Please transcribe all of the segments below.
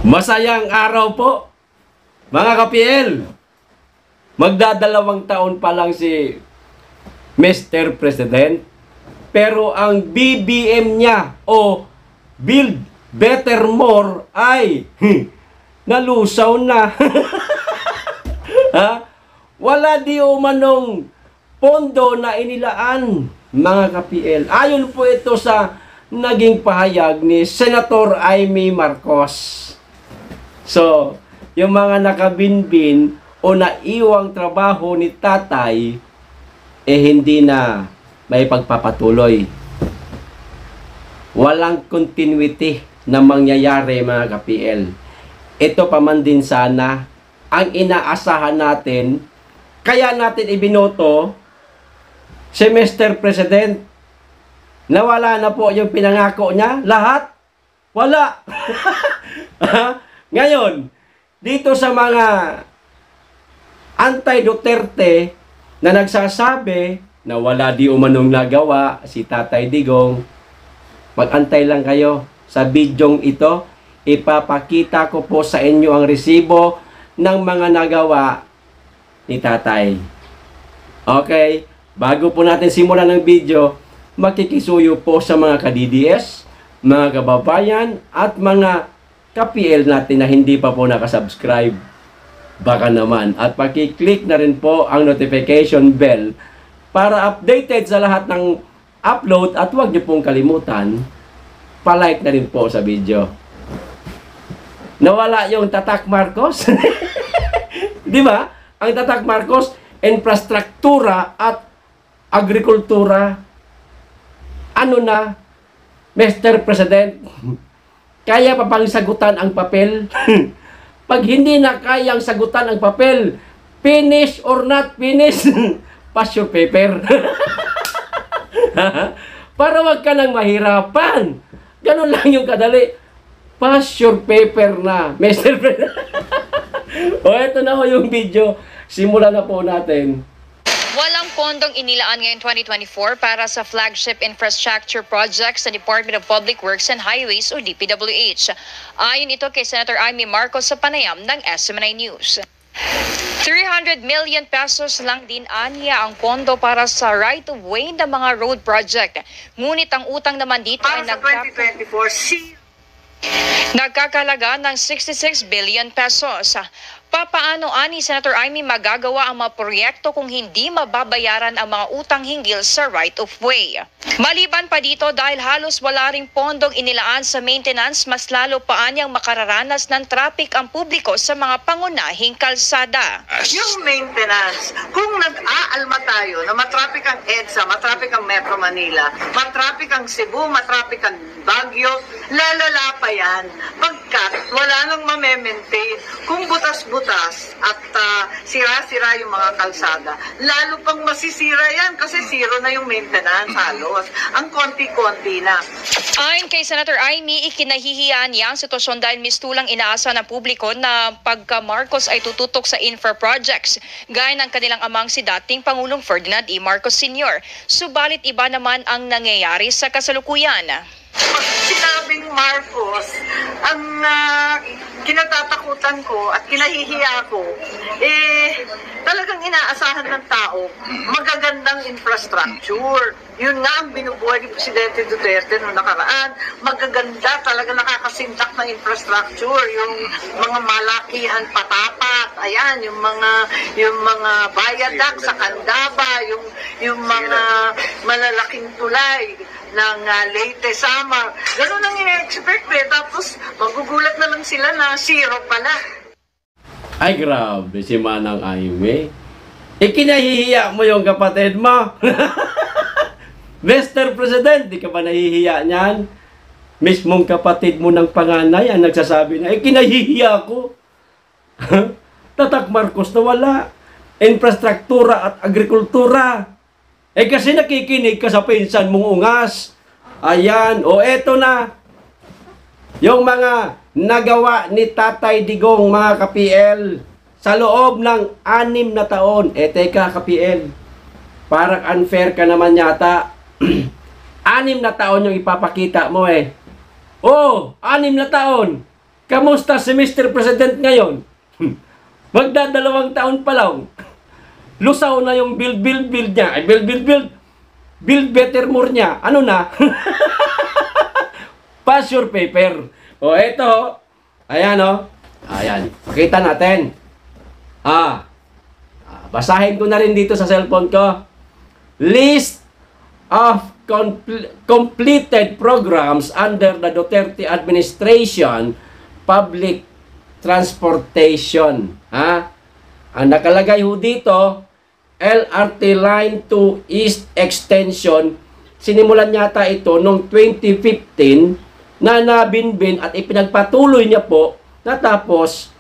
Masayang araw po, mga ka-PL. Magdadalawang taon pa lang si Mr. President, pero ang BBM niya o Build Better More ay nalusaw na. Ha? Wala di umanong pondo na inilaan, mga ka-PL. Ayon po ito sa naging pahayag ni Senator Amy Marcos. So, yung mga nakabinbin o naiwang trabaho ni tatay, hindi na may pagpapatuloy. Walang continuity na mangyayari, mga ka-PL. Ito pa man din sana ang inaasahan natin, kaya natin ibinoto si Mr. President. Nawala na po yung pinangako niya, lahat. Wala. Ngayon, dito sa mga anti-Duterte na nagsasabi na wala di umanong nagawa si Tatay Digong, mag-antay lang kayo. Sa bidyong ito, ipapakita ko po sa inyo ang resibo ng mga nagawa ni Tatay. Okay, bago po natin simulan ng video, makikisuyo po sa mga ka-DDS, mga kababayan, at mga ka-PL natin na hindi pa po nakasubscribe. Baka naman. At paki-click na rin po ang notification bell para updated sa lahat ng upload, at huwag niyo pong kalimutan, pa-like na rin po sa video. Nawala yung Tatak Marcos. Di ba? Ang Tatak Marcos, infrastruktura at agrikultura. Ano na, Mr. President? Kaya pa bang sagutan ang papel? Pag hindi na kayang sagutan ang papel, finish or not finish, pass your paper. Para wag ka nang mahirapan. Ganun lang yung kadali. Pass your paper na, Mr. President. O, eto na ho yung video. Simulan na po natin. Walang pondong inilaan ngayong 2024 para sa flagship infrastructure projects sa Department of Public Works and Highways o DPWH. Ayon ito kay Senator Amy Marcos sa panayam ng SMNI News. 300 million pesos lang din anya ang pondo para sa right-of-way ng mga road project. Ngunit ang utang naman dito ay nagkakalaga ng 66 billion pesos. Papaano ani Senator Amy magagawa ang mga proyekto kung hindi mababayaran ang mga utang hinggil sa right-of-way? Maliban pa dito, dahil halos wala ring pondong inilaan sa maintenance, mas lalo pa anyang makararanas ng traffic ang publiko sa mga pangunahing kalsada. Yung maintenance, kung nag-aalma tayo na matraffic ang EDSA, matraffic ang Metro Manila, matraffic ang Cebu, matraffic ang Baguio, lalala pa yan pagkat wala nang mame-maintain. Kung butas-butas at sira-sira yung mga kalsada, lalo pang masisira yan kasi zero na yung maintenance halos. Ang konti-konti na. Ayon kay Senator Amy, ikinahihiyan niya ang sitwasyon dahil mistulang inaasa ng publiko na pagka Marcos ay tututok sa infra projects, gaya ng kanilang amang si dating Pangulong Ferdinand E. Marcos Sr. Subalit iba naman ang nangyayari sa kasalukuyan. Pag sinabing Marcos, ang kinatatakutan ko at kinahihiya ko, talagang inaasahan ng tao, magagandang infrastructure. Yun nga ang binubuhay ni Presidente Duterte noong nakaraan. Magaganda, talaga nakakasintak ng infrastructure. Yung mga malakihan patapat, ayan, yung mga viaduct sa Candaba, yung mga malalaking tulay ng Leyte Samar. Ganun ang ina-expect tapos magugulat na lang sila na zero pala. Ay, grabe si Manang Amy. Ikinahihiya mo yung kapatid mo. Mr. President, di ka ba nahihiya niyan? Mismong kapatid mo ng panganay ang nagsasabi na, ikinahihiya ko. Tatak Marcos na wala. Infrastruktura at agrikultura. Kasi nakikinig ka sa pinsan mong ungas. Ayan, eto na. Yung mga nagawa ni Tatay Digong, mga ka-PL, sa loob ng 6 na taon. Teka, ka-PL, parang unfair ka naman yata. 6 na taon yung ipapakita mo Oh, 6 na taon. Kamusta si Mr. President ngayon? Magdadalawang taon pa lang. Lusaw na yung build niya. Ay, build better more niya. Ano na? Pass your paper. O, eto. Ayan, o. Ayan. Pakita natin. Basahin ko na rin dito sa cellphone ko. List of completed programs under the Duterte administration, public transportation. Ang nakalagay ho dito, LRT Line 2 East Extension, sinimulan yata ito noong 2015 na nabinbin at ipinagpatuloy niya po natapos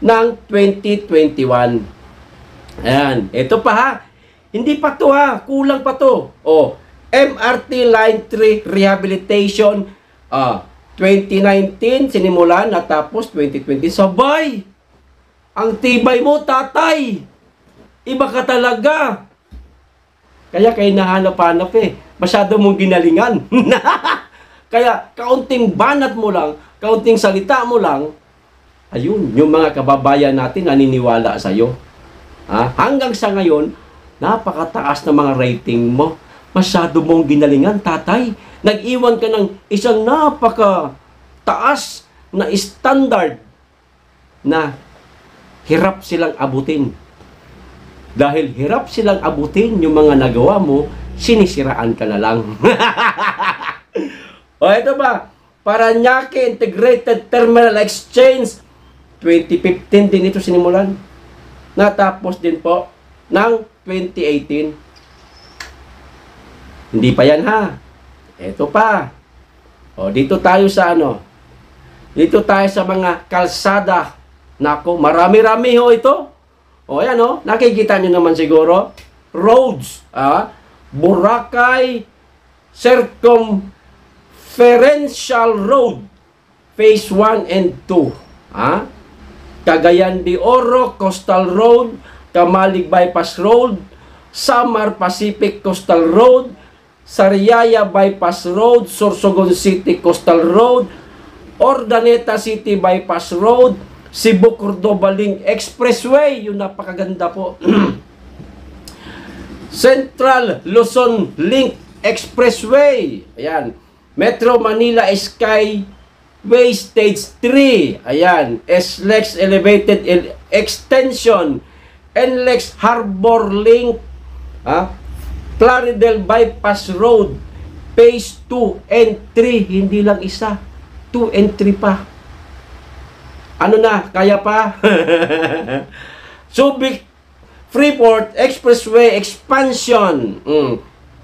ng 2021. Ayan, ito pa ha. Hindi pa to ha, kulang pa to. MRT Line 3 Rehabilitation, 2019 sinimulan, natapos 2020. Sabay! Ang tibay mo, tatay! Iba ka talaga! Kaya kayo nahanap-hanap Masyado mong ginalingan. Kaya kaunting banat mo lang, kaunting salita mo lang, ayun, yung mga kababayan natin naniniwala sa'yo. Hanggang sa ngayon, napakataas na mga rating mo. Masyado mong ginalingan, tatay. Nag-iwan ka ng isang napakataas na standard na hirap silang abutin. Dahil hirap silang abutin yung mga nagawa mo, sinisiraan ka na lang. Ito ba? Parañaque Integrated Terminal Exchange, 2015 din ito sinimulan. Natapos din po ng 2018. Hindi pa yan ha. Ito pa. Dito tayo sa Dito tayo sa mga kalsada. Nako, marami-rami ho ito. Ayan nakikita nyo naman siguro. Roads. Boracay Circumferential Road. Phase 1 and 2. Cagayan de Oro Coastal Road, Kamalig Bypass Road, Samar Pacific Coastal Road, Sariaya Bypass Road, Sorsogon City Coastal Road, Ordaneta City Bypass Road, Cebu Cordoba Link Expressway, yung napakaganda po. Central Luzon Link Expressway, ayan. Metro Manila Skyway Stage 3, ayan. SLEX Elevated Extension, NLEX Harbor Link, Plaridel Bypass Road, Phase 2 and 3, hindi lang isa, 2 and 3 pa. Ano na, kaya pa? Subic Freeport Expressway Expansion,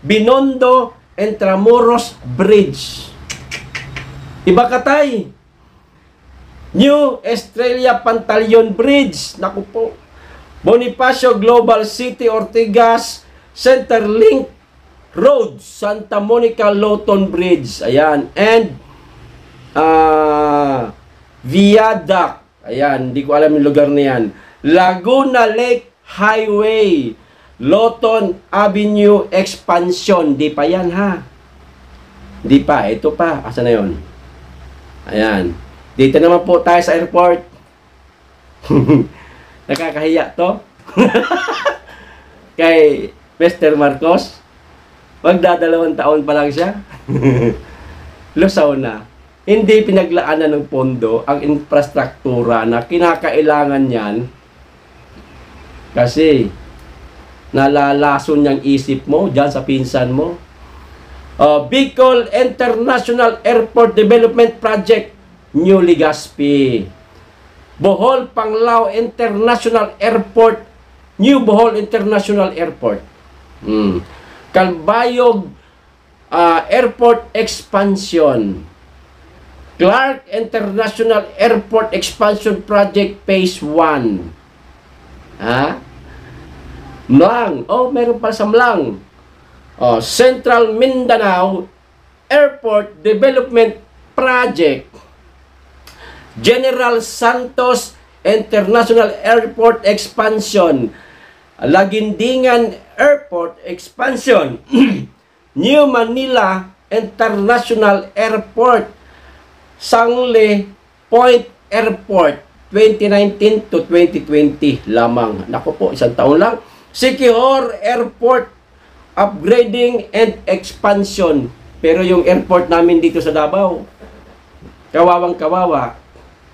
Binondo Intramuros Bridge. Iba katay. New Estrella Pantaleon Bridge, naku po. Bonifacio Global City Ortigas Centerlink Road, Santa Monica Lawton Bridge, ayan. And Viaduct, ayan, hindi ko alam yung lugar na yan. Laguna Lake Highway, Lawton Avenue Expansion. Di pa yan ha. Di pa, ito pa. Asa na yun? Ayan. Dito naman po tayo sa airport. Nakakahiya to. Kay Mr. Marcos. Magdadalawang taon pa lang siya. Lusaw na. Hindi pinaglaanan ng pondo ang infrastruktura na kinakailangan yan kasi nalalason niyang isip mo dyan sa pinsan mo. Bicol International Airport Development Project, New Legazpi. Bohol Panglao International Airport, New Bohol International Airport. Calbayog Airport Expansion. Clark International Airport Expansion Project Phase 1. Mlang. Meron pa sa Mlang. Central Mindanao Airport Development Project. General Santos International Airport Expansion. Lagindingan Airport Expansion. New Manila International Airport. Sangle Point Airport 2019 to 2020 lamang. Naku po, isang taon lang. Siquijor Airport upgrading and expansion. Pero yung airport namin dito sa Davao, kawawang kawawa,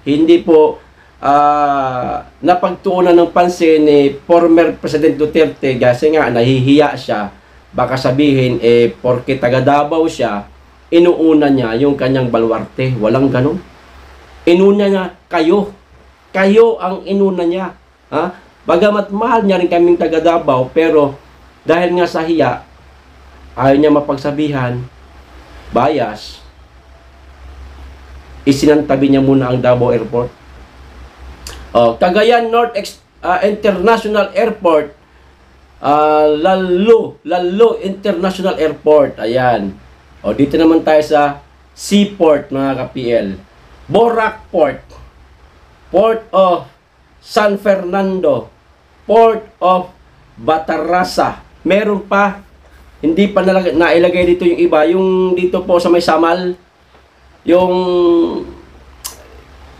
hindi po napagtuunan ng pansin ni former President Duterte kasi nga nahihiya siya. Baka sabihin, porke taga Davao siya, inuuna niya yung kanyang baluarte. Walang ganun. Inuna niya kayo. Kayo ang inuna niya. Ha? Bagamat mahal niya rin kaming taga Davao, pero dahil nga sa hiya, ayaw niya mapagsabihan, bias, isinantabi niya muna ang Davao Airport. Cagayan North International Airport, Lalo International Airport. Ayan. Dito naman tayo sa Seaport, mga ka-PL. Borac Port, Port of San Fernando, Port of Batarrasa. Meron pa, hindi pa nailagay dito yung iba. Yung dito po sa may Samal, yung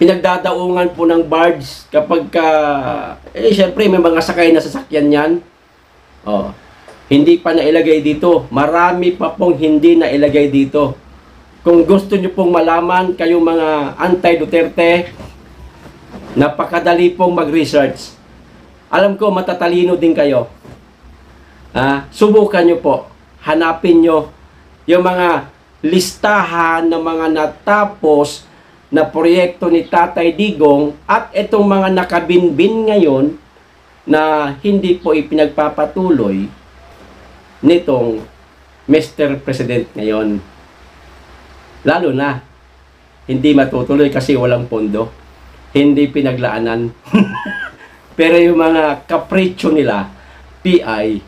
pinagdadaungan po ng barge kapag syempre may mga sakay na sasakyan yan. Hindi pa nailagay dito. Marami pa pong hindi nailagay dito. Kung gusto nyo pong malaman, kayong mga anti-Duterte, napakadali pong mag-research. Alam ko, matatalino din kayo. Subukan nyo po. Hanapin nyo yung mga listahan ng mga natapos na proyekto ni Tatay Digong at itong mga nakabinbin ngayon na hindi po ipinagpapatuloy nitong Mr. President ngayon. Lalo na, hindi matutuloy kasi walang pondo. Hindi pinaglaanan. Pero yung mga kapritsyo nila, PI,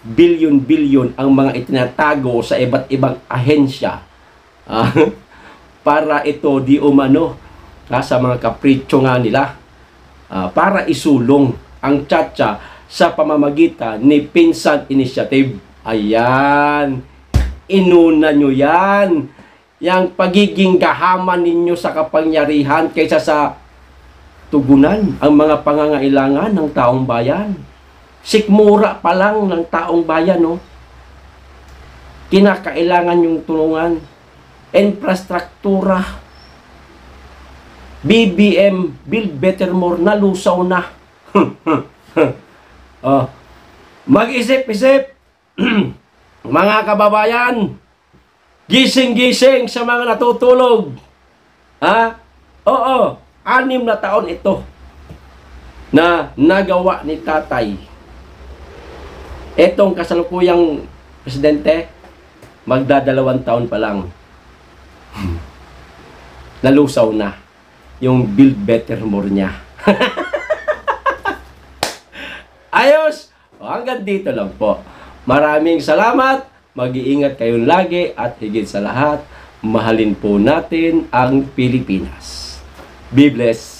bilyon-bilyon ang mga itinatago sa iba't ibang ahensya. Para ito di umano sa mga kapritsyo nga nila. Para isulong ang tsa-tsa sa pamamagitan ni Pinsan Initiative. Ayan. Inuna nyo yan. Yang pagiging gahaman ninyo sa kapangyarihan kaysa sa tugunan ang mga pangangailangan ng taong bayan. Sikmura pa lang ng taong bayan, no? Kinakailangan yung tulungan. Infrastruktura. BBM, Build Better More, nalusaw na. Mag-isip-isip. Mga kababayan, gising-gising sa mga natutulog. Oo, 6 na taon ito na nagawa ni Tatay. Etong kasalukuyang presidente, magdadalawang taon pa lang. Nalusaw na yung Build Better More niya. Ayos! Hanggang dito lang po. Maraming salamat. Mag-iingat kayong lagi at higit sa lahat, mahalin po natin ang Pilipinas. Be blessed.